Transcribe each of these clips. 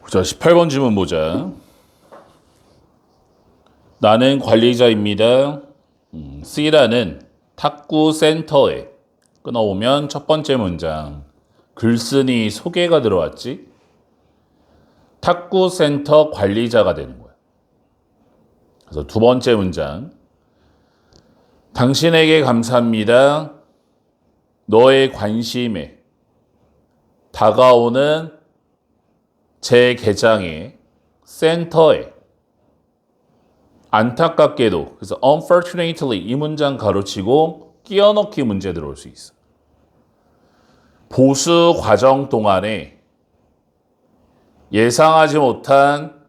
자, 18번 질문 보자. 나는 관리자입니다. C라는 탁구 센터에 끊어오면 첫 번째 문장. 글쓴이 소개가 들어왔지? 탁구 센터 관리자가 되는 거야. 그래서 두 번째 문장. 당신에게 감사합니다. 너의 관심에 다가오는 제 개장의 센터에 안타깝게도 그래서 unfortunately 이 문장 가로치고 끼워넣기 문제 들어올 수 있어. 보수 과정 동안에 예상하지 못한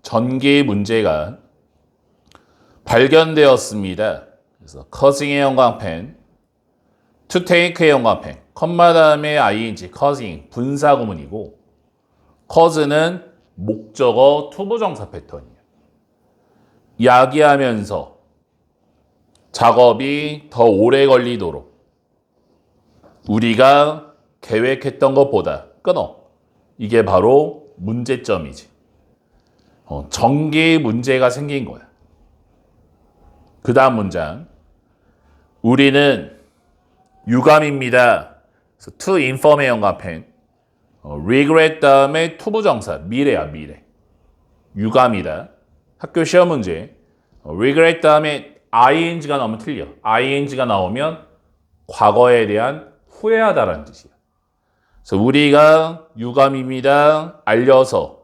전기 문제가 발견되었습니다. 그래서 causing의 형광펜, to take의 형광펜, 컴마 다음에 ing, causing, 분사구문이고 cause는 목적어 투부정사 패턴이에요. 야기하면서 작업이 더 오래 걸리도록 우리가 계획했던 것보다 끊어. 이게 바로 문제점이지. 전기 문제가 생긴 거야. 그 다음 문장. 우리는 유감입니다. 그래서 to inform의 형광펜. regret 다음에 투부정사. 미래야, 미래. 유감이다. 학교 시험 문제. regret 다음에 ing가 나오면 틀려. ing가 나오면 과거에 대한 후회하다라는 뜻이야. 그래서 우리가 유감입니다. 알려서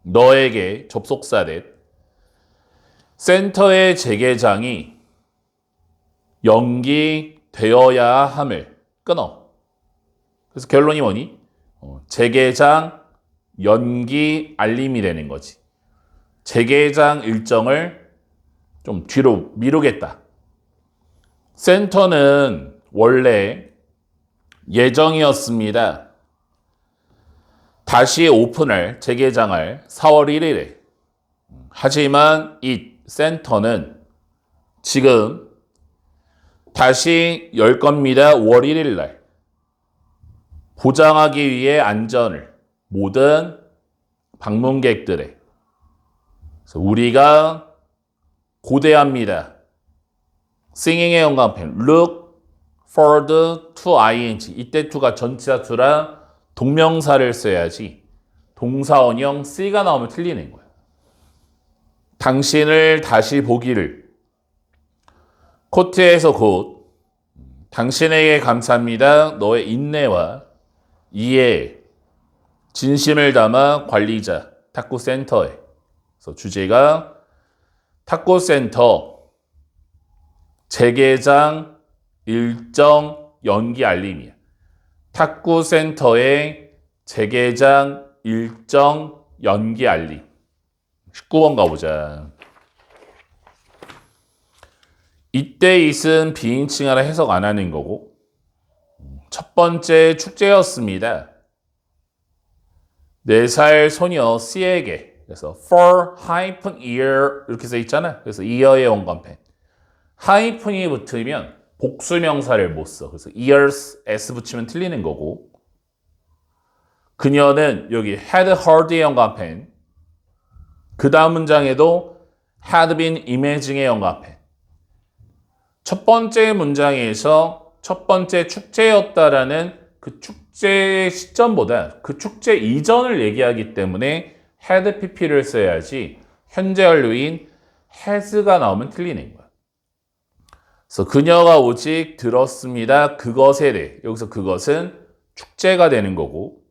너에게 접속사된 센터의 재개장이 연기되어야 함을 끊어. 그래서 결론이 뭐니? 재개장 연기 알림이 되는 거지. 재개장 일정을 좀 뒤로 미루겠다. 센터는 원래 예정이었습니다. 다시 오픈할, 재개장할 4월 1일에. 하지만 이 센터는 지금 다시 열 겁니다. 5월 1일 날. 보장하기 위해 안전을 모든 방문객들의. 그래서 우리가 고대합니다. singing의 형광펜. look forward to ing. 이때 to가 전치사 to라 동명사를 써야지. 동사원형 C가 나오면 틀리는 거야. 당신을 다시 보기를. 코트에서 곧 당신에게 감사합니다. 너의 인내와 이해, 진심을 담아 관리자, 탁구 센터에. 그래서 주제가 탁구 센터 재개장 일정 연기 알림이야. 탁구 센터의 재개장 일정 연기 알림. 19번 가보자. 이때 it은 비인칭 하나 해석 안 하는 거고 첫 번째 축제였습니다. 4살 소녀 C에게 그래서 for -year 이렇게 써 있잖아. 그래서 year의 원관펜. 하이픈이 붙으면 복수명사를 못 써. 그래서 years s 붙이면 틀리는 거고 그녀는 여기 had heard의 영감펜 그 다음 문장에도 had been imaging의 영감펜 첫 번째 문장에서 첫 번째 축제였다라는 그 축제의 시점보다 그 축제 이전을 얘기하기 때문에 had pp를 써야지 현재 완료인 has가 나오면 틀리는 거야. 그래서 그녀가 오직 들었습니다. 그것에 대해 여기서 그것은 축제가 되는 거고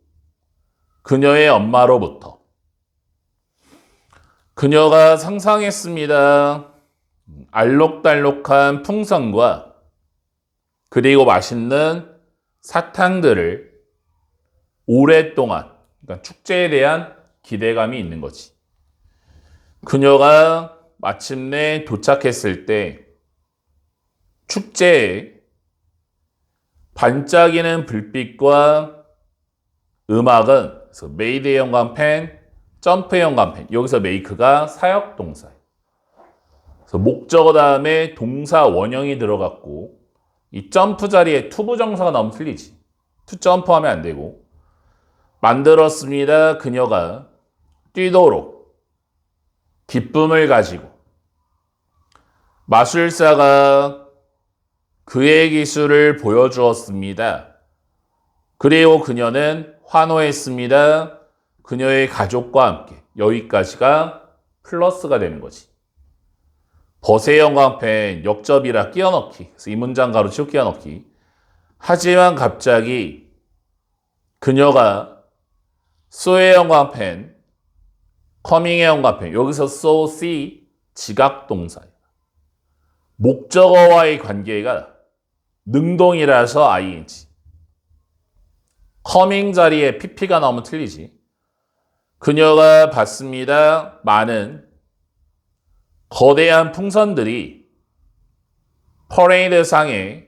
그녀의 엄마로부터 그녀가 상상했습니다. 알록달록한 풍선과 그리고 맛있는 사탕들을 오랫동안 그러니까 축제에 대한 기대감이 있는 거지. 그녀가 마침내 도착했을 때 축제에 반짝이는 불빛과 음악은 그래서 메이드의 형광펜, 점프의 형광펜 여기서 make가 사역동사예요. 그래서 목적어 다음에 동사 원형이 들어갔고 이 점프 자리에 투부정사가 나오면 틀리지. 투 점프하면 안 되고 만들었습니다. 그녀가 뛰도록 기쁨을 가지고 마술사가 그의 기술을 보여주었습니다. 그리고 그녀는 환호했습니다. 그녀의 가족과 함께. 여기까지가 플러스가 되는 거지. 벗의 영광펜 역접이라 끼워넣기. 그래서 이 문장 가로치고 끼워넣기. 하지만 갑자기 그녀가 so의 영광펜, coming의 영광펜. 여기서 so, see 지각동사예요. 목적어와의 관계가 능동이라서 ing. coming 자리에 pp가 나오면 틀리지. 그녀가 봤습니다. 많은 거대한 풍선들이 퍼레이드 상에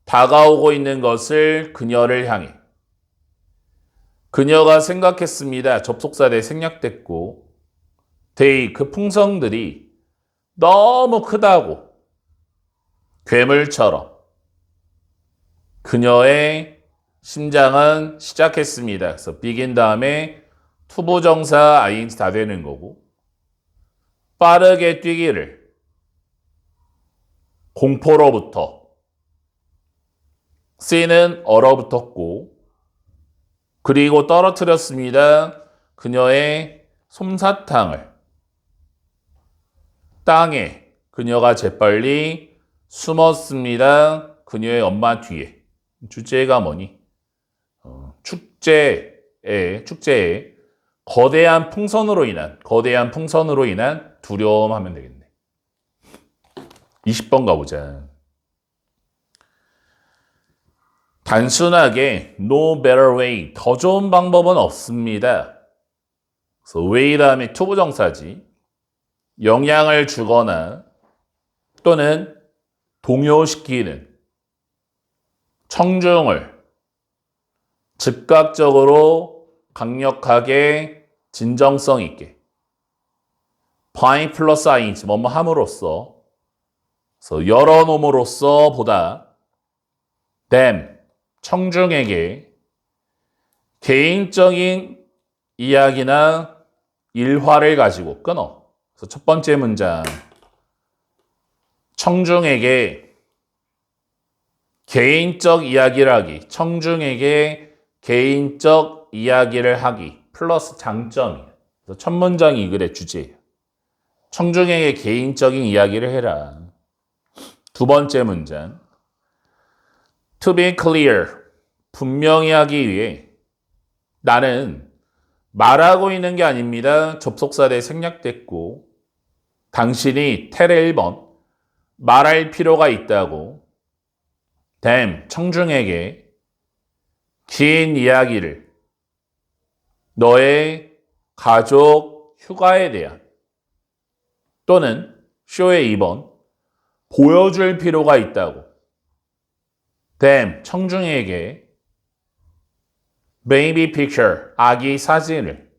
다가오고 있는 것을 그녀를 향해. 그녀가 생각했습니다. 접속사대 생략됐고 그 풍선들이 너무 크다고 괴물처럼 그녀의 심장은 시작했습니다. 그래서 begin 다음에 투부정사 ing 다 되는 거고 빠르게 뛰기를 공포로부터 C는 얼어붙었고 그리고 떨어뜨렸습니다. 그녀의 솜사탕을 땅에 그녀가 재빨리 숨었습니다. 그녀의 엄마 뒤에. 주제가 뭐니? 축제에 거대한 풍선으로 인한 두려움 하면 되겠네. 20번 가보자. 단순하게 no better way, 더 좋은 방법은 없습니다. 그래서 way 다음에 투부정사지. 영향을 주거나 또는 동요시키는 청중을 즉각적으로 강력하게 진정성 있게 by 플러스 ing 뭐뭐 함으로써 그래서 여러 놈으로써 보다 them 청중에게 개인적인 이야기나 일화를 가지고 끊어. 그래서 첫 번째 문장 청중에게 개인적 이야기를 하기, 청중에게 개인적 이야기를 하기 플러스 장점이에요. 그래서 첫 문장이 이 글의 주제예요. 청중에게 개인적인 이야기를 해라. 두 번째 문장 To be clear, 분명히 하기 위해 나는 말하고 있는 게 아닙니다. 접속사대 생략됐고 당신이 테레 1번 말할 필요가 있다고 them, 청중에게 긴 이야기를 너의 가족 휴가에 대한 또는 쇼의 2번 보여줄 필요가 있다고 them, 청중에게 baby picture, 아기 사진을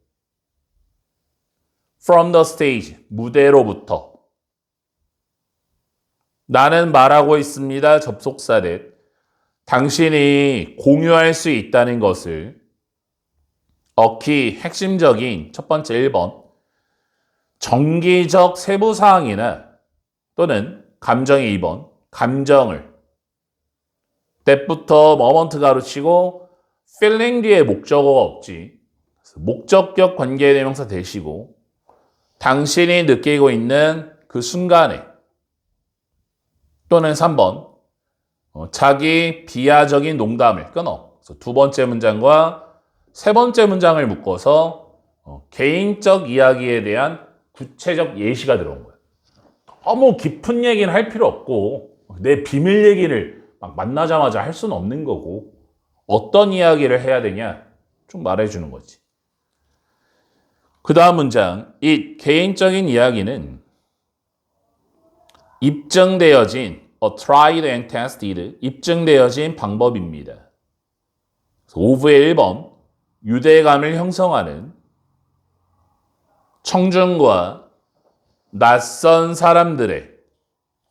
from the stage, 무대로부터 나는 말하고 있습니다. 접속사대 당신이 공유할 수 있다는 것을 핵심적인 첫 번째 1번 정기적 세부사항이나 또는 감정의 2번 감정을 때부터 moment 가로치고 feeling 뒤에 목적어가 없지. 목적격 관계대명사 대시고 당신이 느끼고 있는 그 순간에 또는 3번 자기 비하적인 농담을 끊어. 그래서 두 번째 문장과 세 번째 문장을 묶어서 개인적 이야기에 대한 구체적 예시가 들어온 거야. 너무 깊은 얘기는 할 필요 없고 내 비밀 얘기를 막 만나자마자 할 수는 없는 거고 어떤 이야기를 해야 되냐 좀 말해주는 거지. 그 다음 문장 이 개인적인 이야기는 입증되어진 tried and tested 입증되어진 방법입니다. 오브의 1번 유대감을 형성하는 청중과 낯선 사람들의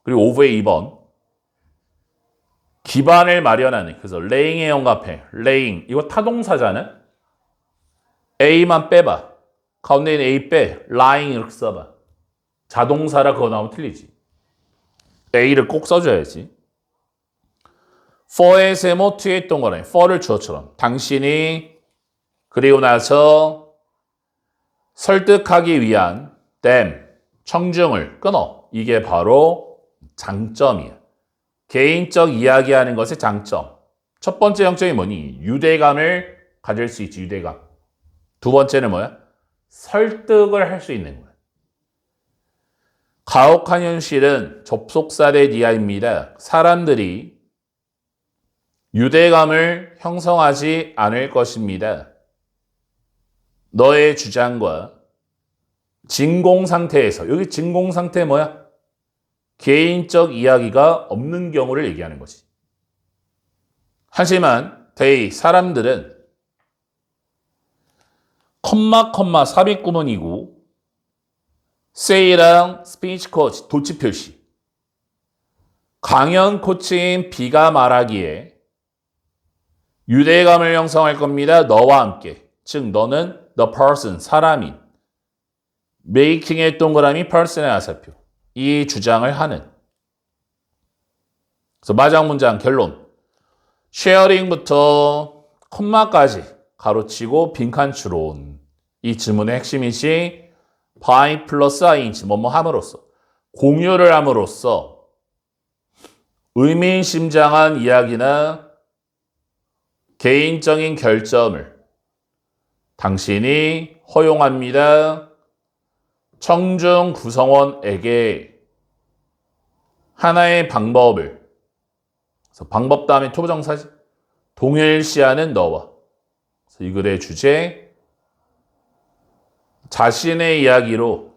그리고 오브의 2번 기반을 마련하는 그래서 laying의 영감해 laying 이거 타동사잖아. A만 빼봐. 가운데 있는 A 빼. lying 이렇게 써봐. 자동사라 그거 나오면 틀리지. A를 꼭 써줘야지. for의 세모 뒤에 있던 거네. for를 주어처럼. 당신이 그리고 나서 설득하기 위한 them, 청중을 끊어. 이게 바로 장점이야. 개인적 이야기하는 것의 장점. 첫 번째 형점이 뭐니? 유대감을 가질 수 있지, 유대감. 두 번째는 뭐야? 설득을 할 수 있는 거야. 가혹한 현실은 접속사대 니아입니다. 사람들이 유대감을 형성하지 않을 것입니다. 너의 주장과 진공 상태에서, 여기 진공 상태 뭐야? 개인적 이야기가 없는 경우를 얘기하는 거지. 하지만 사람들은 컴마 삽입구문이고 say랑 speech coach 도치 표시. 강연 코치인 B가 말하기에 유대감을 형성할 겁니다. 너와 함께. 즉 너는 the person, 사람인. making의 동그라미 person의 아사표. 이 주장을 하는. 그래서 마지막 문장 결론. sharing부터 콤마까지 가로치고 빈칸 추론. 이 질문의 핵심이지 by 플러스 i인지 뭐뭐 함으로써 공유를 함으로써 의미심장한 이야기나 개인적인 결점을 당신이 허용합니다. 청중 구성원에게 하나의 방법을, 그래서 방법 다음에 투부정사지, 동일시하는 너와. 그래서 이 글의 주제, 자신의 이야기로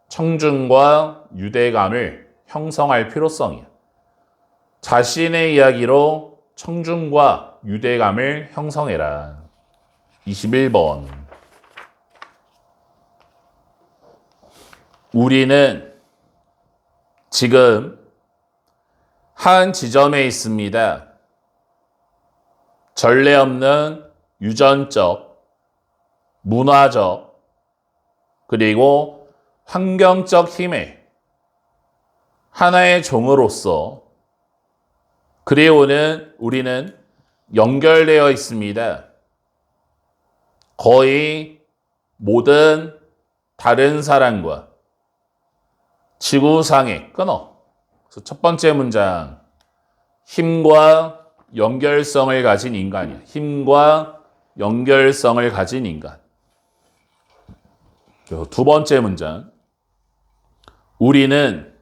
청중과 유대감을 형성할 필요성이야. 자신의 이야기로 청중과 유대감을 형성해라. 21번. 우리는 지금 한 지점에 있습니다. 전례 없는 유전적, 문화적, 그리고 환경적 힘의 하나의 종으로서 우리는 연결되어 있습니다. 거의 모든 다른 사람과 지구상에 끊어. 그래서 첫 번째 문장, 힘과 연결성을 가진 인간이야. 힘과 연결성을 가진 인간. 그리고 두 번째 문장, 우리는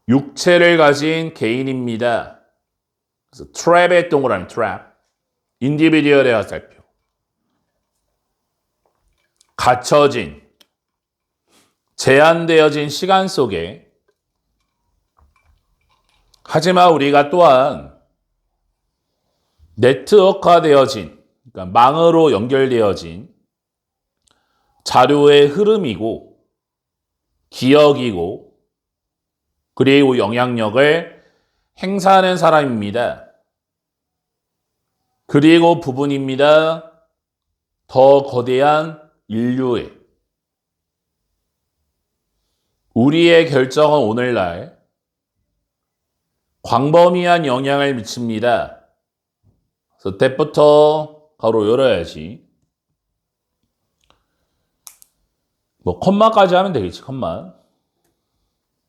육체를 가진 개인입니다. 그래서 트랩의 동그라미, 트랩. 인디비디얼의 화살표. 갇혀진, 제한되어진 시간 속에, 하지만 우리가 또한 네트워크화되어진, 그러니까 망으로 연결되어진 자료의 흐름이고, 기억이고, 그리고 영향력을 행사하는 사람입니다. 그리고 부분입니다. 더 거대한 인류의. 우리의 결정은 오늘날 광범위한 영향을 미칩니다. 그래서 때부터 가로 열어야지. 뭐 컴마까지 하면 되겠지, 컴마.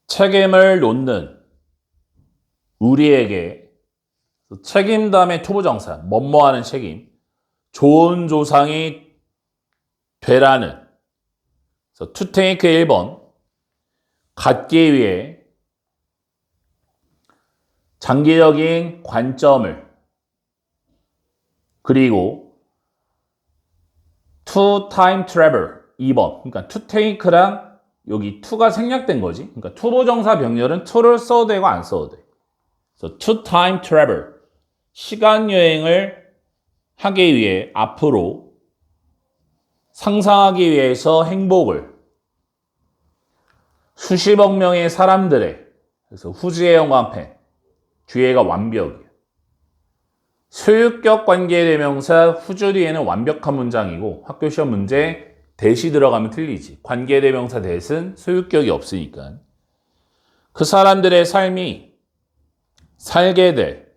책임을 놓는 우리에게, 책임 다음에 투부정사, 뭐뭐하는 책임, 좋은 조상이 되라는. 그래서 to take 1번, 갖기 위해 장기적인 관점을, 그리고 to time travel 2번. 그러니까 to take랑 여기 to가 생략된 거지. 그러니까 투부정사 병렬은 to를 써도 되고 안 써도 돼. 그래서 to time travel, 시간 여행을 하기 위해, 앞으로 상상하기 위해서 행복을 수십억 명의 사람들의, 그래서 후지의 영광펜, 뒤에가 완벽이야. 소유격 관계대명사 후줄이에는 완벽한 문장이고 학교 시험 문제 대시 들어가면 틀리지. 관계대명사 대신 소유격이 없으니까. 그 사람들의 삶이 살게 될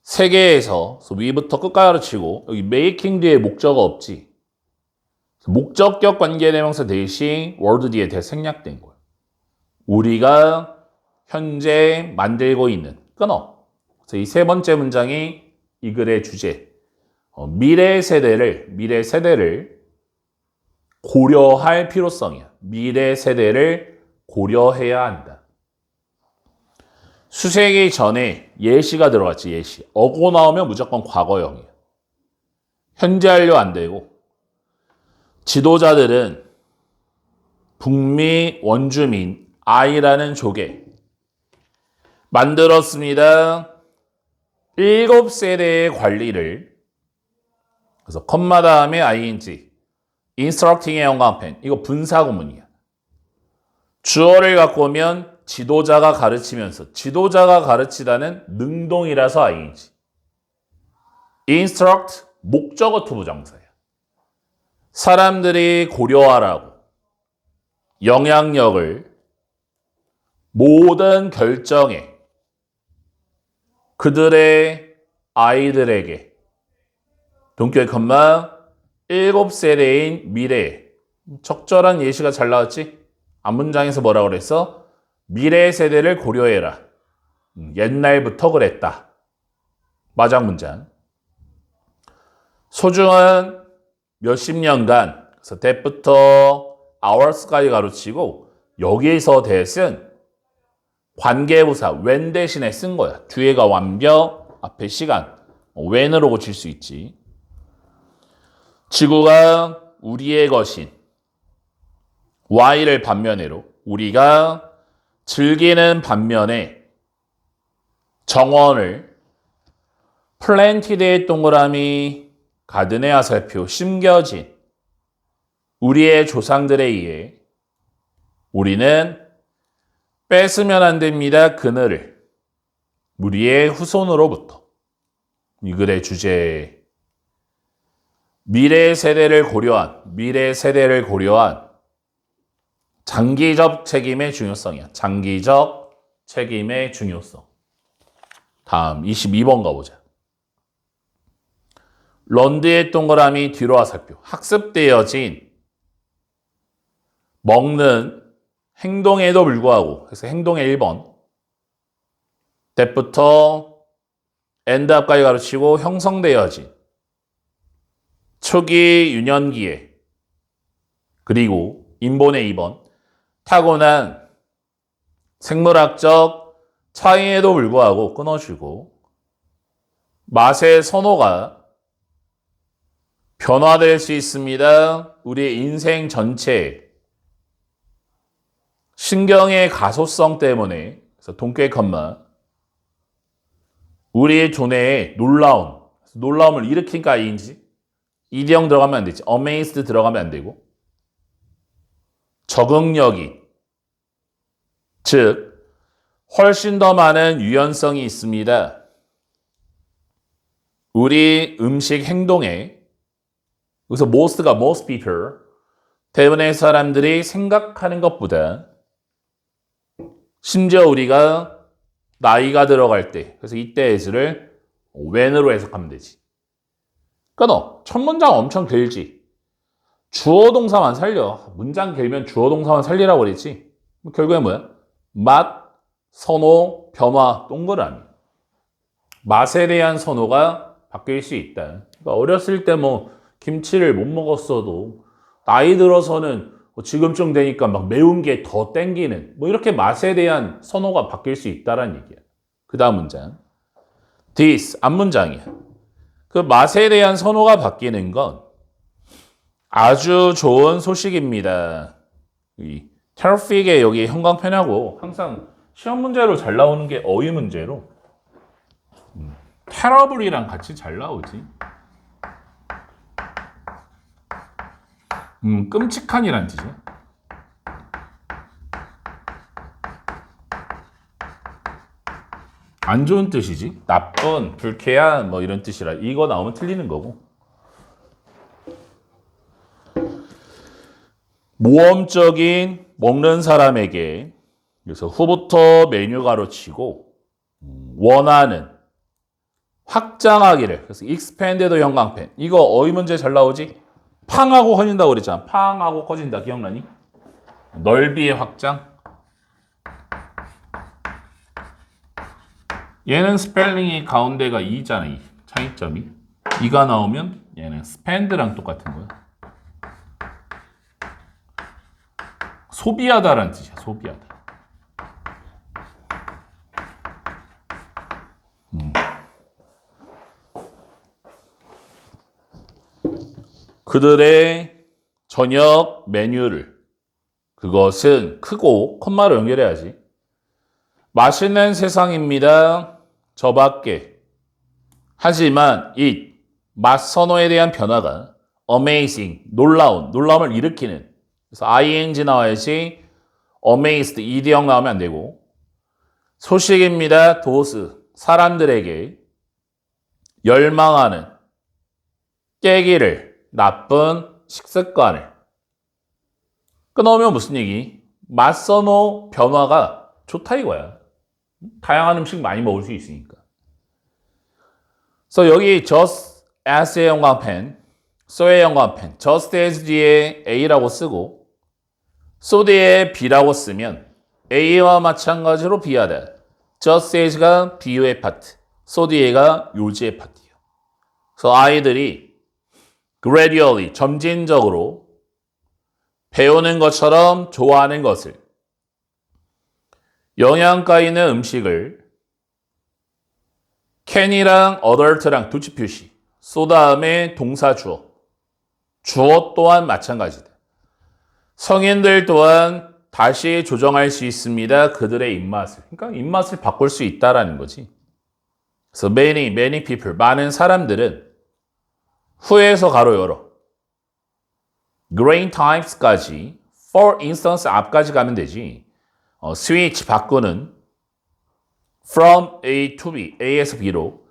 세계에서 위부터 끝까지 가르치고 여기 making 뒤에 목적어 없지. 목적격 관계대명사 대신 word 뒤에 대생략된 거야. 우리가 현재 만들고 있는 끊어. 그래서 이 세 번째 문장이 이 글의 주제. 미래 세대를 고려할 필요성이야. 미래 세대를 고려해야 한다. 수세기 전에 예시가 들어갔지, 예시. 어고 나오면 무조건 과거형이야. 현재 완료 안 되고. 지도자들은 북미 원주민 I라는 족에 만들었습니다. 7세대의 관리를. 그래서 컴마 다음에 ing. instructing의 영광펜. 이거 분사구문이야. 주어를 갖고 오면 지도자가 가르치면서 지도자가 가르치다는 능동이라서 ing. instruct 목적어 투부정사야. 사람들이 고려하라고 영향력을 모든 결정에 그들의 아이들에게 동교의 컴마 7세대인 미래에 적절한 예시가 잘 나왔지? 앞문장에서 뭐라고 그랬어? 미래 세대를 고려해라. 옛날부터 그랬다. 마장 문장. 소중한 몇십 년간 그래서 that부터 hours까지 가르치고 여기에서 that은 관계부사 when 대신에 쓴 거야. 뒤에가 완벽, 앞에 시간. when으로 고칠 수 있지. 지구가 우리의 것인 Y를 반면에로 우리가 즐기는 반면에 정원을 플랜티드의 동그라미 가든의 화살표 심겨진 우리의 조상들에 의해 우리는 뺏으면 안 됩니다. 그늘을 우리의 후손으로부터. 이 글의 주제 미래 세대를 고려한 장기적 책임의 중요성이야. 장기적 책임의 중요성. 다음 22번 가보자. 런드의 동그라미 뒤로 화살표. 학습되어진 먹는 행동에도 불구하고 그래서 행동의 1번 that부터 end 앞까지 가르치고 형성되어진 초기 유년기에 그리고 인본의 2번 타고난 생물학적 차이에도 불구하고 끊어주고 맛의 선호가 변화될 수 있습니다. 우리의 인생 전체에 신경의 가소성 때문에 그래서 동교의 컴마 우리의 두뇌에 놀라움을 일으키니까 ing 이디형 들어가면 안 되지. amazed 들어가면 안 되고 적응력이 즉 훨씬 더 많은 유연성이 있습니다. 우리 음식 행동에 여기서 most가 most people 대부분의 사람들이 생각하는 것보다 심지어 우리가 나이가 들어갈 때 그래서 이때 as를 when으로 해석하면 되지. 끊어. 첫 문장 엄청 길지. 주어 동사만 살려. 문장 길면 주어 동사만 살리라고 그랬지. 결국에 뭐야? 맛, 선호, 변화, 동그라미. 맛에 대한 선호가 바뀔 수 있다. 그러니까 어렸을 때 뭐 김치를 못 먹었어도 나이 들어서는 지금쯤 되니까 막 매운 게 더 땡기는 뭐 이렇게 맛에 대한 선호가 바뀔 수 있다는 얘기야. 그 다음 문장. This 앞문장이야. 그 맛에 대한 선호가 바뀌는 건 아주 좋은 소식입니다. 이 terrific의 여기 형광펜하고 항상 시험 문제로 잘 나오는 게 어휘 문제로 terrible이랑 같이 잘 나오지. 끔찍한이란 뜻이야. 안 좋은 뜻이지. 나쁜, 불쾌한 뭐 이런 뜻이라 이거 나오면 틀리는 거고. 모험적인 먹는 사람에게 그래서 후부터 메뉴 가로치고 원하는 확장하기를 그래서 expanded 형광펜 이거 어휘 문제 잘 나오지? 팡하고 커진다고 그랬잖아. 팡하고 커진다 기억나니? 넓이의 확장. 얘는 스펠링이 가운데가 2잖아. 2. 차이점이. 2가 나오면 얘는 spend랑 똑같은 거야. 소비하다라는 뜻이야. 소비하다. 그들의 저녁 메뉴를 그것은 크고 콤마로 연결해야지. 맛있는 세상입니다. 저밖에. 하지만 이 맛 선호에 대한 변화가 amazing, 놀라움을 일으키는. 그래서 ing 나와야지 amazed, ed형 나오면 안 되고 소식입니다. those, 사람들에게 열망하는 깨기를, 나쁜 식습관을 끊어오면 무슨 얘기? 맛 선호 변화가 좋다 이거야. 다양한 음식 많이 먹을 수 있으니까. 그래서 여기 just as의 형광펜, so의 형광펜, just as 뒤에 a라고 쓰고 so 뒤에 b라고 쓰면 a와 마찬가지로 비하다. just as가 비유의 파트, so 뒤에가 요지의 파트예요. 그래서 아이들이 gradually, 점진적으로 배우는 것처럼 좋아하는 것을 영양가 있는 음식을 can이랑 adult랑 두치 표시 so 다음에 동사 주어 주어 또한 마찬가지다. 성인들 또한 다시 조정할 수 있습니다. 그들의 입맛을. 그러니까 입맛을 바꿀 수 있다라는 거지. 그래서 many people, 많은 사람들은 후에서 가로 열어 grain types까지 for instance 앞까지 가면 되지. switch 바꾸는 from A to B, A에서 B로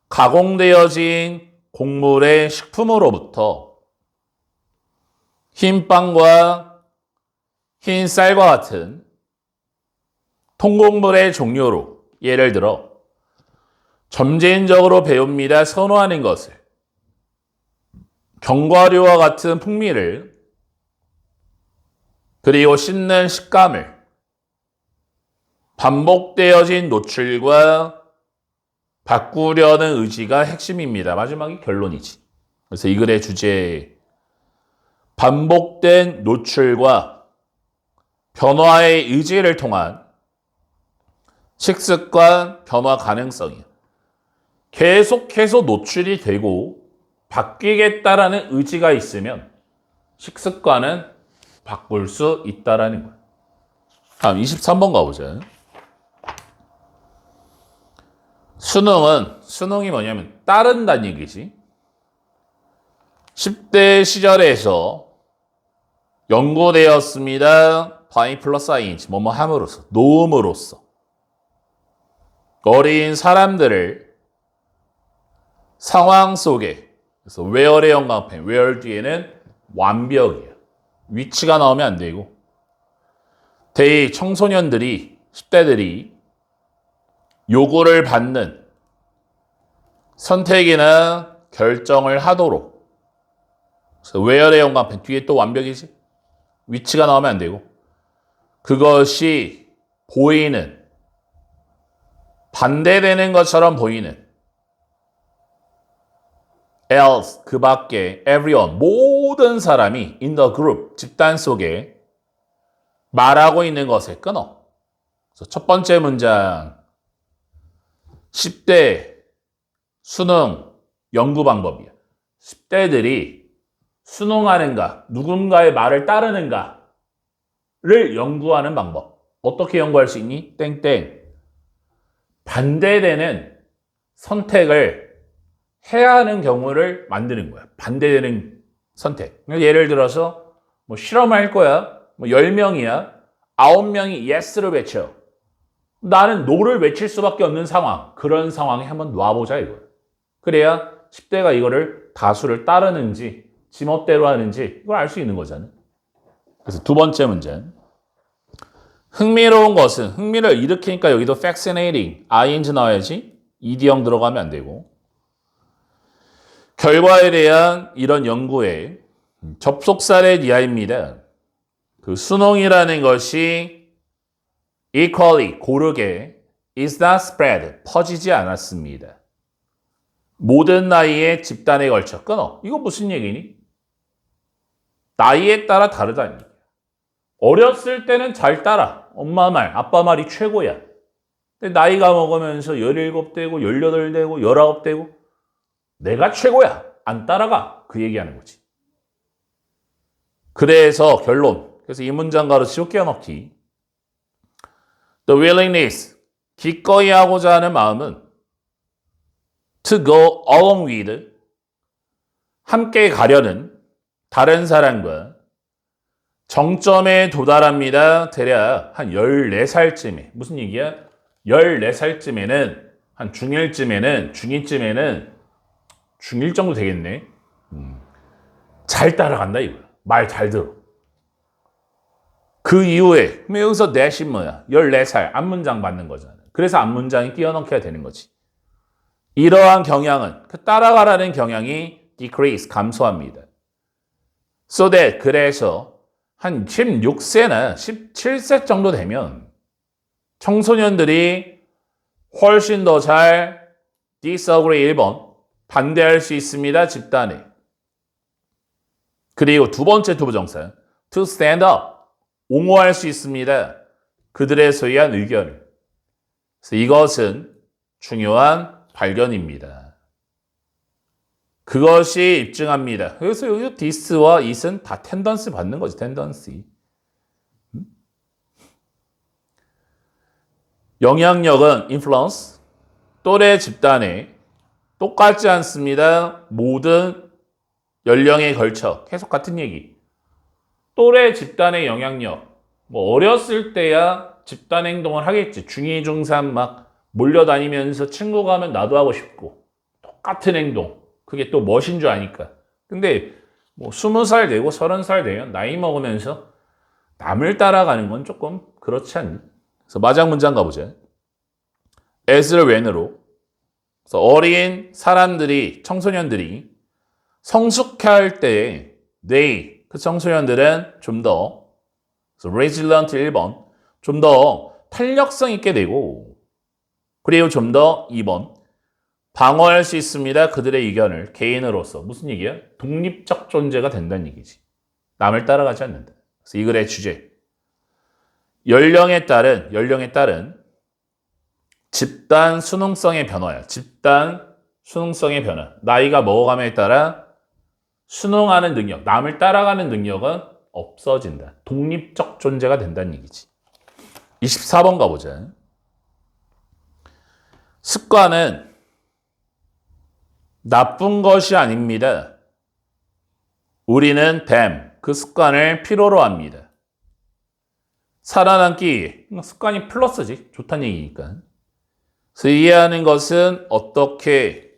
가공되어진 곡물의 식품으로부터 흰 빵과 흰 쌀과 같은 통곡물의 종류로 예를 들어 점진적으로 배웁니다. 선호하는 것을 견과류와 같은 풍미를 그리고 씹는 식감을 반복되어진 노출과 바꾸려는 의지가 핵심입니다. 마지막이 결론이지. 그래서 이 글의 주제 반복된 노출과 변화의 의지를 통한 식습관 변화 가능성이에요. 계속해서 노출이 되고 바뀌겠다라는 의지가 있으면 식습관은 바꿀 수 있다라는 거예요. 다음 23번 가보자. 수능이 뭐냐면 따른다는 얘기지. 10대 시절에서 연구되었습니다. by 플러스 ing, 뭐뭐 함으로써, 놓음으로써 어린 사람들을 상황 속에 그래서 where의 형광펜, where 뒤에는 완벽이야. 위치가 나오면 안 되고 대의 청소년들이 10대들이 요구를 받는 선택이나 결정을 하도록 그래서 where의 형광펜 뒤에 또 완벽이지. 위치가 나오면 안 되고 그것이 보이는 반대되는 것처럼 보이는 else 그 밖에 everyone 모든 사람이 in the group 집단 속에 말하고 있는 것에 끊어. 그래서 첫 번째 문장 10대 수능 연구 방법이야. 10대들이 수능하는가 누군가의 말을 따르는가를 연구하는 방법. 어떻게 연구할 수 있니? 땡땡 반대되는 선택을 해야 하는 경우를 만드는 거야. 반대되는 선택. 예를 들어서 뭐 실험할 거야. 뭐 10명이야. 9명이 yes를 외쳐. 나는 노를 외칠 수밖에 없는 상황. 그런 상황에 한번 놔보자 이거예요. 그래야 10대가 이거를 다수를 따르는지 지멋대로 하는지 이걸 알 수 있는 거잖아요. 그래서 두 번째 문제. 흥미로운 것은 흥미를 일으키니까 여기도 fascinating, ing 나와야지 ed형 들어가면 안 되고 결과에 대한 이런 연구의 접속 사례 이하입니다. 그 수능이라는 것이 equally 고르게 is not spread 퍼지지 않았습니다. 모든 나이의 집단에 걸쳐 끊어. 이거 무슨 얘기니? 나이에 따라 다르다는 얘기야. 어렸을 때는 잘 따라. 엄마 말, 아빠 말이 최고야. 근데 나이가 먹으면서 17되고 18되고 19되고 내가 최고야. 안 따라가. 그 얘기하는 거지. 그래서 결론. 그래서 이 문장 가르치고 끼워넣기. The willingness. 기꺼이 하고자 하는 마음은 to go along with. 함께 가려는 다른 사람과 정점에 도달합니다. 대략 한 14살쯤에. 무슨 얘기야? 14살쯤에는 한 중1쯤에는 중2쯤에는 중1 정도 되겠네. 잘 따라간다 이거야. 말 잘 들어. 그 이후에 여기서 that이 뭐야? 14살 앞문장 받는 거잖아. 그래서 앞문장이 끼워넣겨야 되는 거지. 이러한 경향은 그 따라가라는 경향이 decrease 감소합니다. So that 그래서 한 16세나 17세 정도 되면 청소년들이 훨씬 더 잘 disagree 1번 반대할 수 있습니다. 집단에. 그리고 두 번째 투부정사 to stand up 옹호할 수 있습니다. 그들의 소유한 의견을. 그래서 이것은 중요한 발견입니다. 그것이 입증합니다. 그래서 여기서 this와 it은 다 텐던스 받는 거지. 텐던스. 영향력은 influence 또래 집단에 똑같지 않습니다. 모든 연령에 걸쳐 계속 같은 얘기. 또래 집단의 영향력. 뭐 어렸을 때야 집단 행동을 하겠지. 중2, 중3 막 몰려다니면서 친구가 하면 나도 하고 싶고 똑같은 행동. 그게 또 멋인 줄 아니까. 근데 뭐 20살 되고 30살 되면 나이 먹으면서 남을 따라가는 건 조금 그렇지 않니? 그래서 마지막 문장 가보자. as를 when으로. 그래서 어린 사람들이, 청소년들이 성숙할 때 they, 그 청소년들은 좀 더 resilient 1번, 좀 더 탄력성 있게 되고 그리고 좀 더 2번 방어할 수 있습니다. 그들의 의견을 개인으로서. 무슨 얘기야? 독립적 존재가 된다는 얘기지. 남을 따라가지 않는다. 그래서 이 글의 주제. 연령에 따른 집단 수능성의 변화야. 집단 수능성의 변화. 나이가 먹어감에 따라 수능하는 능력, 남을 따라가는 능력은 없어진다. 독립적 존재가 된다는 얘기지. 24번 가보자. 습관은 나쁜 것이 아닙니다. 우리는 그 습관을 필요로 합니다. 살아남기 습관이 플러스지. 좋다는 얘기니까. 그래서 이해하는 것은 어떻게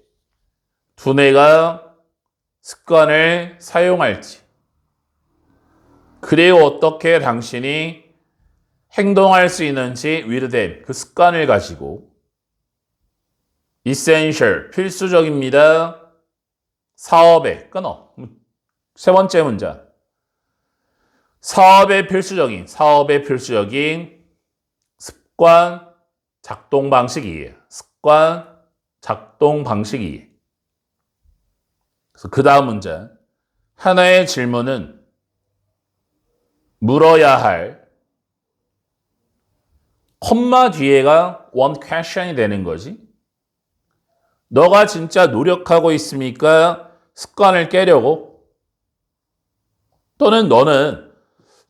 두뇌가 습관을 사용할지 그리고 어떻게 당신이 행동할 수 있는지 with them, 그 습관을 가지고 essential, 필수적입니다. 사업에 끊어. 세 번째 문장. 사업의 필수적인 습관 작동 방식이에요. 습관 작동 방식이에요. 그래서 그 다음 문장. 하나의 질문은 물어야 할 콤마 뒤에가 one question이 되는 거지. 너가 진짜 노력하고 있습니까? 습관을 깨려고? 또는 너는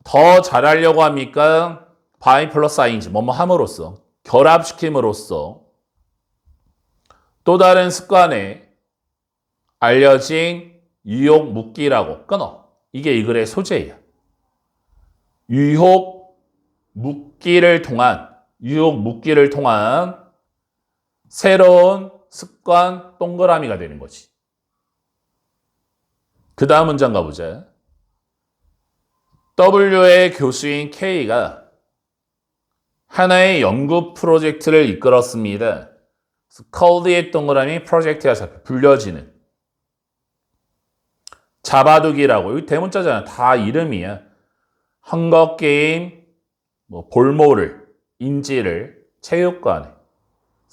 더 잘하려고 합니까? by 플러스 ing, 뭐뭐 함으로써, 결합시킴으로써 또 다른 습관에 알려진 유혹 묶기라고 끊어. 이게 이 글의 소재예요. 유혹 묶기를 통한 유혹 묶기를 통한 새로운 습관 동그라미가 되는 거지. 그 다음 문장 가보자. W의 교수인 K가 하나의 연구 프로젝트를 이끌었습니다. 컬드의 동그라미 프로젝트가 잡혀 불려지는 잡아두기라고. 여기 대문자잖아. 다 이름이야. 헝거게임, 뭐 볼모를, 인지를, 체육관에.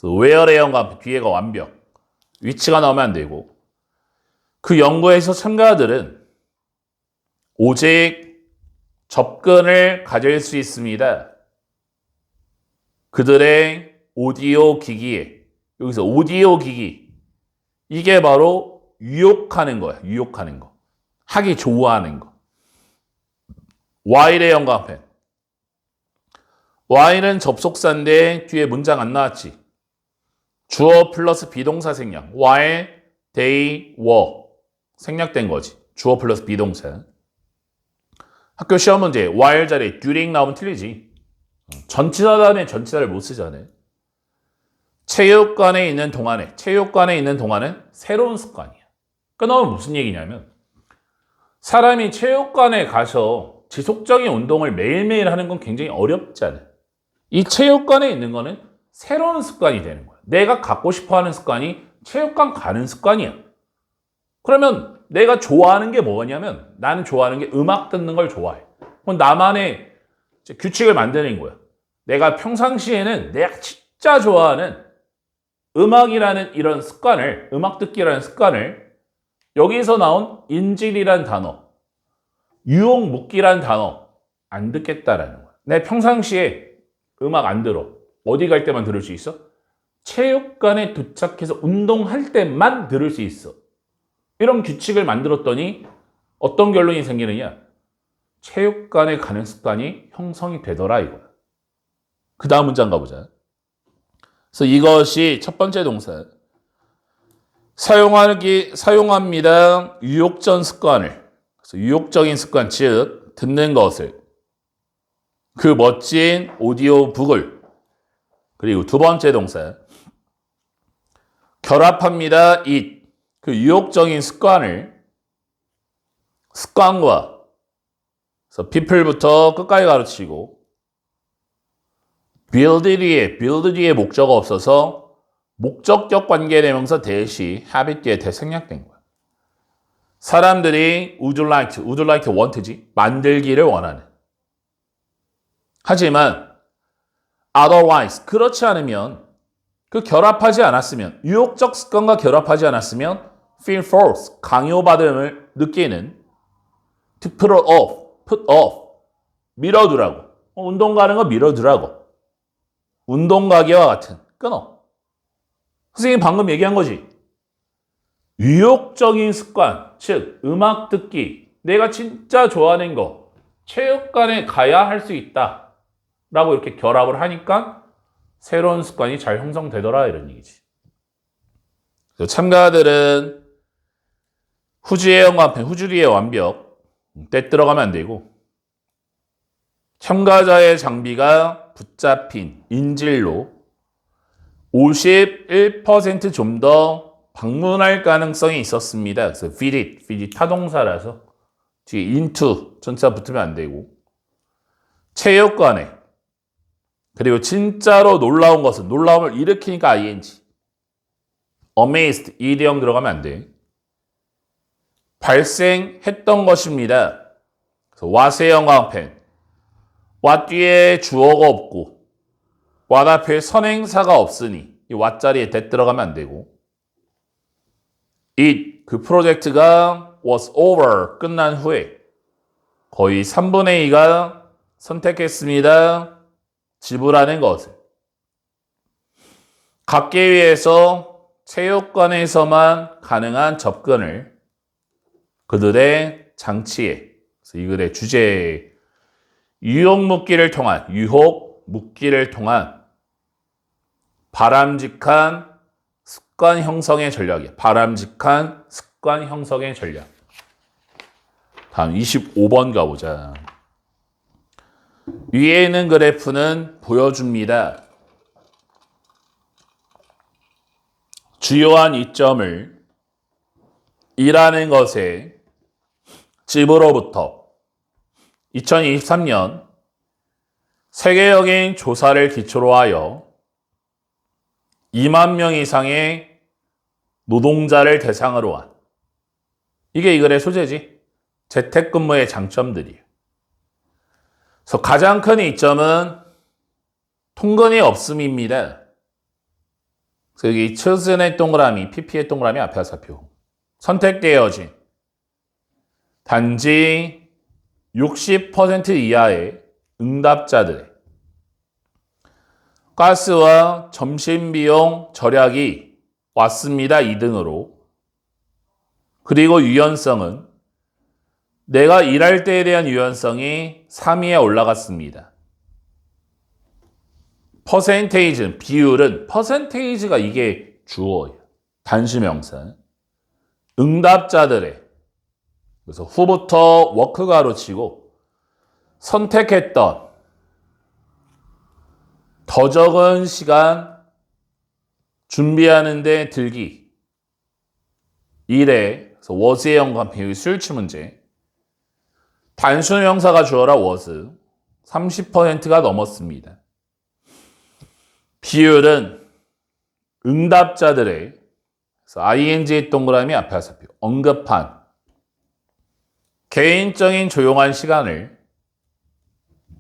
웨어의 연관 뒤에가 완벽. 위치가 나오면 안 되고. 그 연구에서 참가자들은 오직 접근을 가질 수 있습니다. 그들의 오디오 기기에. 여기서 오디오 기기. 이게 바로 유혹하는 거야. 유혹하는 거. 하기 좋아하는 거. while의 연관편. while은 접속사인데 뒤에 문장 안 나왔지. 주어 플러스 비동사 생략. while they were. 생략된 거지. 주어 플러스 비동사. 학교 시험 문제 while 자리에 during 나오면 틀리지. 전치사 다음에 전치사를 못 쓰잖아요. 체육관에 있는 동안에. 체육관에 있는 동안은 새로운 습관이야. 그러면 무슨 얘기냐면 사람이 체육관에 가서 지속적인 운동을 매일매일 하는 건 굉장히 어렵잖아. 이 체육관에 있는 거는 새로운 습관이 되는 거야. 내가 갖고 싶어 하는 습관이 체육관 가는 습관이야. 그러면 내가 좋아하는 게 뭐냐면 나는 좋아하는 게 음악 듣는 걸 좋아해. 그럼 나만의 규칙을 만드는 거야. 내가 평상시에는 내가 진짜 좋아하는 음악이라는 이런 습관을, 음악 듣기라는 습관을 여기서 나온 인질이란 단어, 유혹 묶기란 단어 안 듣겠다라는 거야. 내 평상시에 음악 안 들어. 어디 갈 때만 들을 수 있어? 체육관에 도착해서 운동할 때만 들을 수 있어. 이런 규칙을 만들었더니 어떤 결론이 생기느냐? 체육관에 가는 습관이 형성이 되더라 이거야. 그 다음 문장 가보자. 그래서 이것이 첫 번째 동사. 사용합니다. 유혹적 습관을. 그래서 유혹적인 습관, 즉 듣는 것을. 그 멋진 오디오북을. 그리고 두 번째 동사. 결합합니다. 그 유혹적인 습관을 습관과 그래서 people부터 끝까지 가르치고 build 뒤에 목적어 없어서 목적격 관계대명사 대시 habit 뒤에 대생략된 거야. 사람들이 would like to want지 만들기를 원하는. 하지만 otherwise 그렇지 않으면 그 결합하지 않았으면 유혹적 습관과 결합하지 않았으면 feel force 강요받음을 느끼는 to put off 미뤄두라고. 운동 가는 거 미뤄두라고. 운동 가기와 같은 끊어. 선생님이 방금 얘기한 거지. 유혹적인 습관, 즉 음악 듣기, 내가 진짜 좋아하는 거 체육관에 가야 할 수 있다 라고 이렇게 결합을 하니까 새로운 습관이 잘 형성되더라 이런 얘기지. 참가자들은 후주의 연관편, 후주리의 완벽 때 들어가면 안 되고 참가자의 장비가 붙잡힌 인질로 51% 좀 더 방문할 가능성이 있었습니다. 그래서 visit 타동사라서 뒤에 into 전치사 붙으면 안 되고 체육관에 그리고 진짜로 놀라운 것은 놀라움을 일으키니까 ing amazed ed형 들어가면 안 돼. 발생했던 것입니다. 그래서 what의 연관편 what 뒤에 주어가 없고 what 앞에 선행사가 없으니 이 what 자리에 that 들어가면 안 되고 그 프로젝트가 was over 끝난 후에 거의 3분의 2가 선택했습니다. 지불하는 것을 갖기 위해서 체육관에서만 가능한 접근을 그들의 장치에 그래서 이 글의 주제에 유혹 묶기를 통한 바람직한 습관 형성의 전략이야. 바람직한 습관 형성의 전략. 다음 25번 가보자. 위에 있는 그래프는 보여줍니다. 주요한 이점을 이라는 것에 집으로부터 2023년 세계적인 조사를 기초로 하여 2만 명 이상의 노동자를 대상으로 한 이게 이 글의 소재지. 재택근무의 장점들이에요. 그래서 가장 큰 이점은 통근이 없음입니다. 그래서 여기 chosen의 동그라미, pp의 동그라미 앞에 화살표. 선택되어진 단지 60% 이하의 응답자들의 가스와 점심비용 절약이 왔습니다. 2등으로. 그리고 유연성은 내가 일할 때에 대한 유연성이 3위에 올라갔습니다. 퍼센테이지는 비율은 퍼센테이지가 이게 주어예요. 단수명사. 응답자들의 그래서 후부터 워크가로 치고 선택했던 더 적은 시간 준비하는 데 들기 일에 그래서 was의 연관표 수일치 문제 단수명사가 주어라 was 30%가 넘었습니다. 비율은 응답자들의 그래서 ing의 동그라미 앞에 화살표 언급한 개인적인 조용한 시간을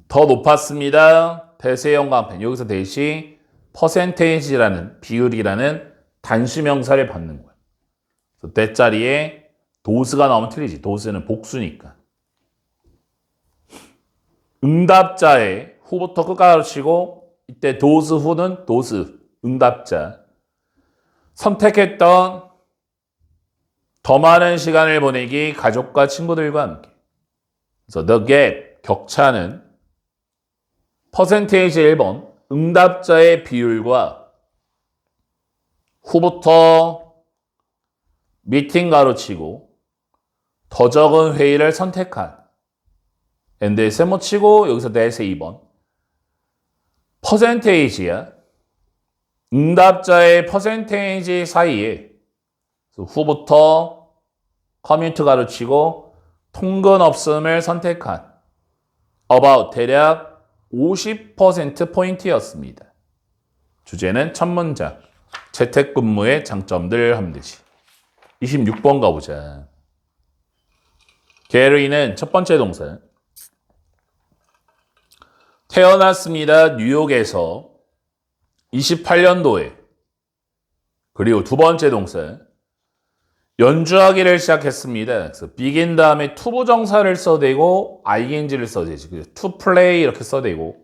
더 높았습니다. 대세 연관편 여기서 대시 퍼센테이지라는 비율이라는 단수명사를 받는 거예요. 그래서 대 자리에 도스가 나오면 틀리지. 도스는 복수니까. 응답자의 후부터 끝까지 치고 이때 도스 후는 도스 응답자 선택했던 더 많은 시간을 보내기 가족과 친구들과 함께 그래서 the gap 격차는 퍼센테이지 1번 응답자의 비율과 후부터 미팅 가로치고 더 적은 회의를 선택한 엔드에 세모 치고 여기서 대세 2번 퍼센테이지야 응답자의 퍼센테이지 사이에 후부터 커뮤니티 가르치고 통근 없음을 선택한 about 대략 50%포인트였습니다. 주제는 첫 문장 재택근무의 장점들 하면 되지. 26번 가보자. 게리는 첫 번째 동사 태어났습니다. 뉴욕에서 28년도에 그리고 두 번째 동사 연주하기를 시작했습니다. 그래서 begin 다음에 to 부정사를 써대고 ing를 써대지. 그래서 to play 이렇게 써대고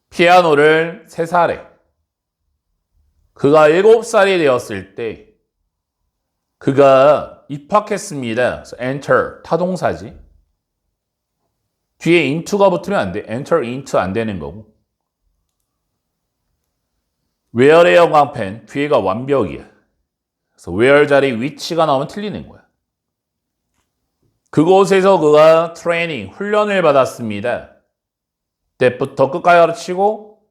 피아노를 3살에 그가 7살이 되었을 때 그가 입학했습니다. 그래서 enter 타동사지. 뒤에 into가 붙으면 안 돼. enter into 안 되는 거고. where의 영광펜 뒤에가 완벽이야. 그래서 where 자리 위치가 나오면 틀리는 거야. 그곳에서 그가 트레이닝, 훈련을 받았습니다. 때부터 끝까지 가르치고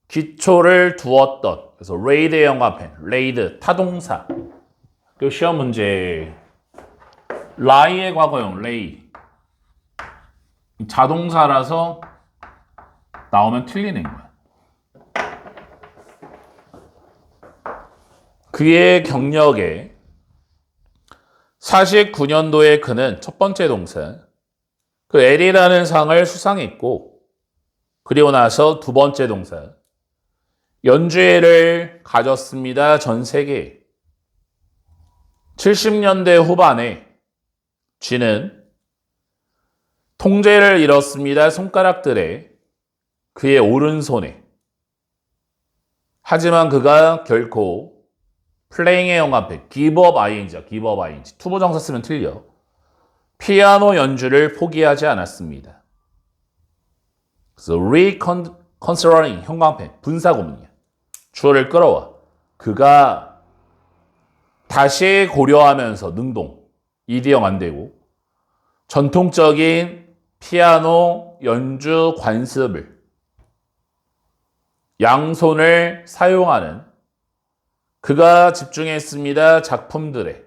기초를 두었던. 그래서 laid의 영광펜, laid 타동사. 그 시험 문제 lie의 과거형 lay. 자동사라서 나오면 틀리는 거야. 그의 경력에 49년도에 그는 첫 번째 동사 그 엘이라는 상을 수상했고 그리고 나서 두 번째 동사 연주회를 가졌습니다. 전 세계 70년대 후반에 쥐는 통제를 잃었습니다. 손가락들에 그의 오른손에. 하지만 그가 결코 플레잉의 영합에 give up ing야. give up ing. 투부정사 쓰면 틀려. 피아노 연주를 포기하지 않았습니다. 그래서 reconsidering 형광펜 분사구문이야. 주어를 끌어와. 그가 다시 고려하면서 능동. 이디형 안 되고 전통적인 피아노 연주 관습을 양손을 사용하는 그가 집중했습니다. 작품들에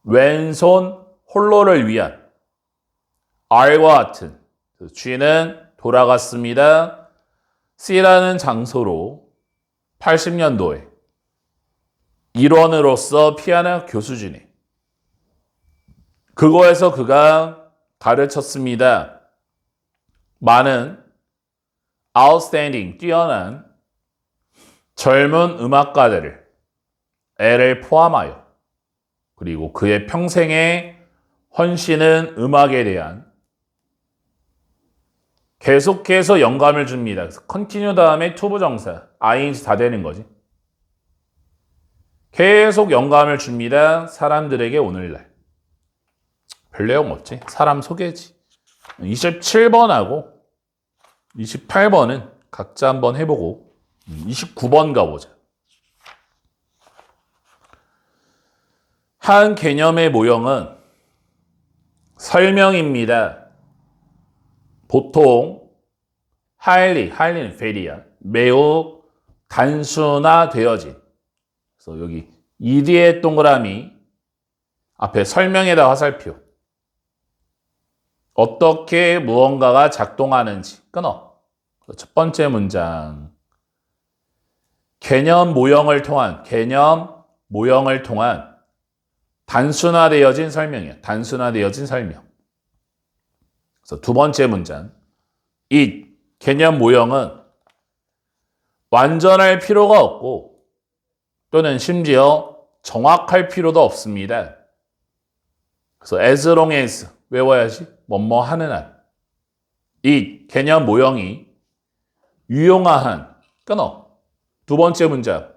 왼손 홀로를 위한 R과 같은 G는 돌아갔습니다. C라는 장소로 80년도에 일원으로서 피아노 교수진에 그거에서 그가 가르쳤습니다. 많은 outstanding, 뛰어난 젊은 음악가들을 애를 포함하여 그리고 그의 평생의 헌신은 음악에 대한 계속해서 영감을 줍니다. 그래서 continue 다음에 to 부정사, ing 다 되는 거지. 계속 영감을 줍니다. 사람들에게 오늘날. 별 내용 없지. 사람 소개지. 27번하고 28번은 각자 한번 해보고 29번 가보자. 한 개념의 모형은 설명입니다. 보통 highly는 very야. 매우 단순화되어진. 그래서 여기 ED의 동그라미 앞에 설명에다 화살표. 어떻게 무언가가 작동하는지 끊어. 첫 번째 문장. 개념 모형을 통한 단순화되어진 설명이야. 단순화되어진 설명. 그래서 두 번째 문장. 이 개념 모형은 완전할 필요가 없고 또는 심지어 정확할 필요도 없습니다. 그래서 as long as 외워야지. 뭐뭐 하는 한. 이 개념 모형이 유용한 끊어. 두 번째 문장.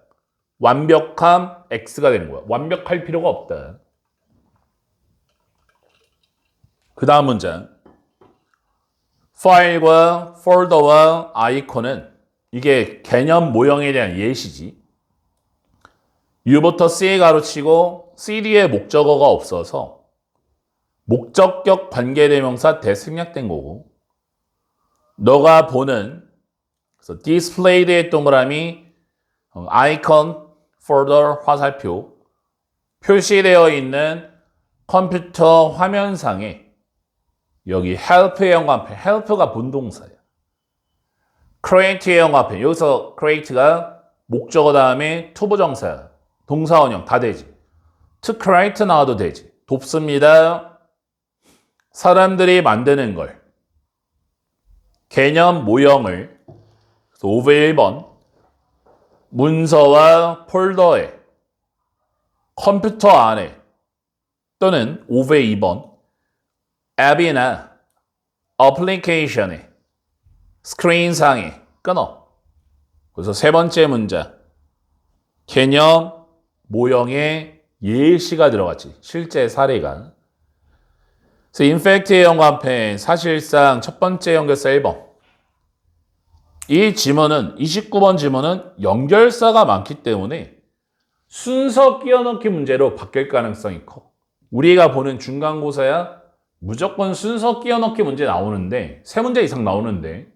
완벽함 X가 되는 거야. 완벽할 필요가 없다. 그 다음 문장. 파일과 폴더와 아이콘은 이게 개념 모형에 대한 예시지. U부터 C에 가로치고 CD에 목적어가 없어서 목적격 관계대명사 대생략된 거고 너가 보는 그래서 displayed의 동그라미 아이콘, 폴더, 화살표 표시되어 있는 컴퓨터 화면상에 여기 help의 영감편, help가 본동사야. create의 영감편, 여기서 create가 목적어 다음에 to 부정사야. 동사원형 다 되지. to create 나와도 되지. 돕습니다. 사람들이 만드는 걸. 개념 모형을 501번 문서와 폴더에 컴퓨터 안에 또는 502번 앱이나 어플리케이션에 스크린상에 끊어. 그래서 세 번째 문장 개념 모형에 예시가 들어갔지. 실제 사례가. 그래서 인팩트의 연관편 사실상 첫 번째 연결사 1번. 이 지문은 29번 지문은 연결사가 많기 때문에 순서 끼워넣기 문제로 바뀔 가능성이 커. 우리가 보는 중간고사야 무조건 순서 끼워넣기 문제 나오는데 3문제 이상 나오는데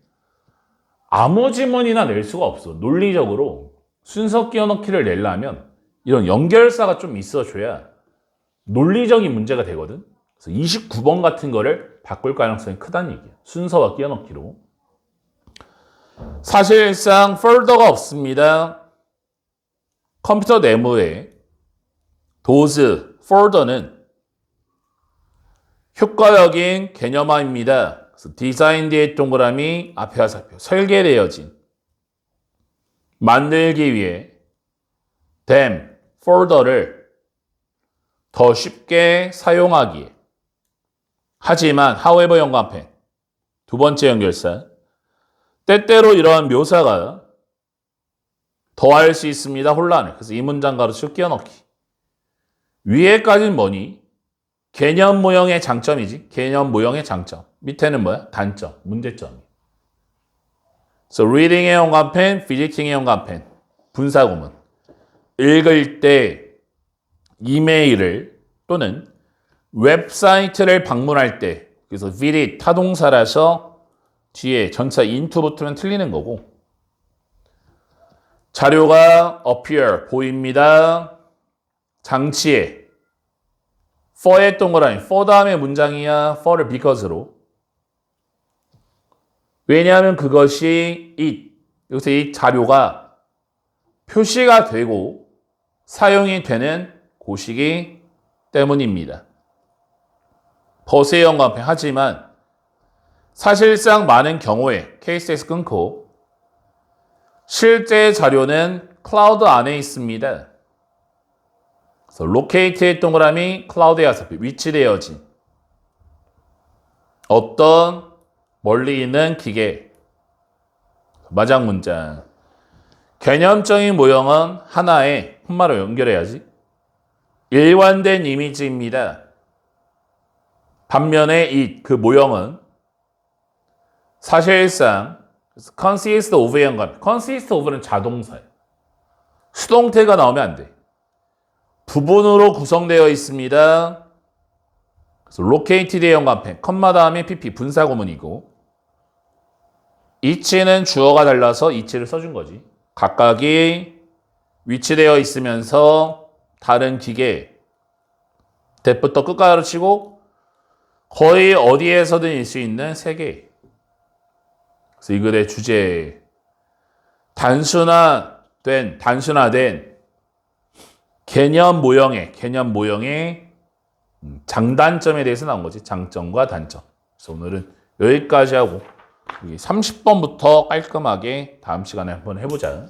아무 지문이나 낼 수가 없어. 논리적으로 순서 끼워넣기를 내려면 이런 연결사가 좀 있어줘야 논리적인 문제가 되거든. 그래서 29번 같은 거를 바꿀 가능성이 크다는 얘기야. 순서와 끼워넣기로. 사실상 폴더가 없습니다. 컴퓨터 내부에 도즈, 폴더는 효과적인 개념화입니다. 그래서 디자인 뒤에 동그라미 앞에 화살표 설계되어진 만들기 위해 댐, 폴더를 더 쉽게 사용하기에 하지만 however 연관편 두 번째 연결사 때때로 이러한 묘사가 더할 수 있습니다. 혼란을. 그래서 이 문장 가로치고 끼워넣기. 위에까지는 뭐니? 개념 모형의 장점이지. 개념 모형의 장점. 밑에는 뭐야? 단점, 문제점. 그래서 reading의 연관편, visiting의 연관편. 분사구문. 읽을 때 이메일을 또는 웹사이트를 방문할 때 그래서 visit 타동사라서 뒤에 전차 into 붙으면 틀리는 거고 자료가 appear 보입니다. 장치에 for에 동그라미 for 다음에 문장이야 for를 because로 왜냐하면 그것이 여기서 이 자료가 표시가 되고 사용이 되는 곳이기 때문입니다. 버스의 연관편 하지만 사실상 많은 경우에 케이스에서 끊고 실제 자료는 클라우드 안에 있습니다. 그래서 locate의 동그라미 클라우드에 어차피 위치되어진 어떤 멀리 있는 기계 마장 문장 개념적인 모형은 하나의 콤마로 연결해야지 일관된 이미지입니다. 반면에 그 모형은 사실상 consist of의 연관 consist of는 자동사예요. 수동태가 나오면 안 돼. 부분으로 구성되어 있습니다. 그래서 locate의 연관편 컴마 다음에 pp 분사구문이고 each는 주어가 달라서 each를 써준 거지. 각각이 위치되어 있으면서 다른 기계 대부터 끝까지 치고 거의 어디에서든 일 수 있는 세계. 그래서 이 글의 주제 단순화된 개념 모형의 장단점에 대해서 나온 거지. 장점과 단점. 그래서 오늘은 여기까지 하고 30번부터 깔끔하게 다음 시간에 한번 해보자.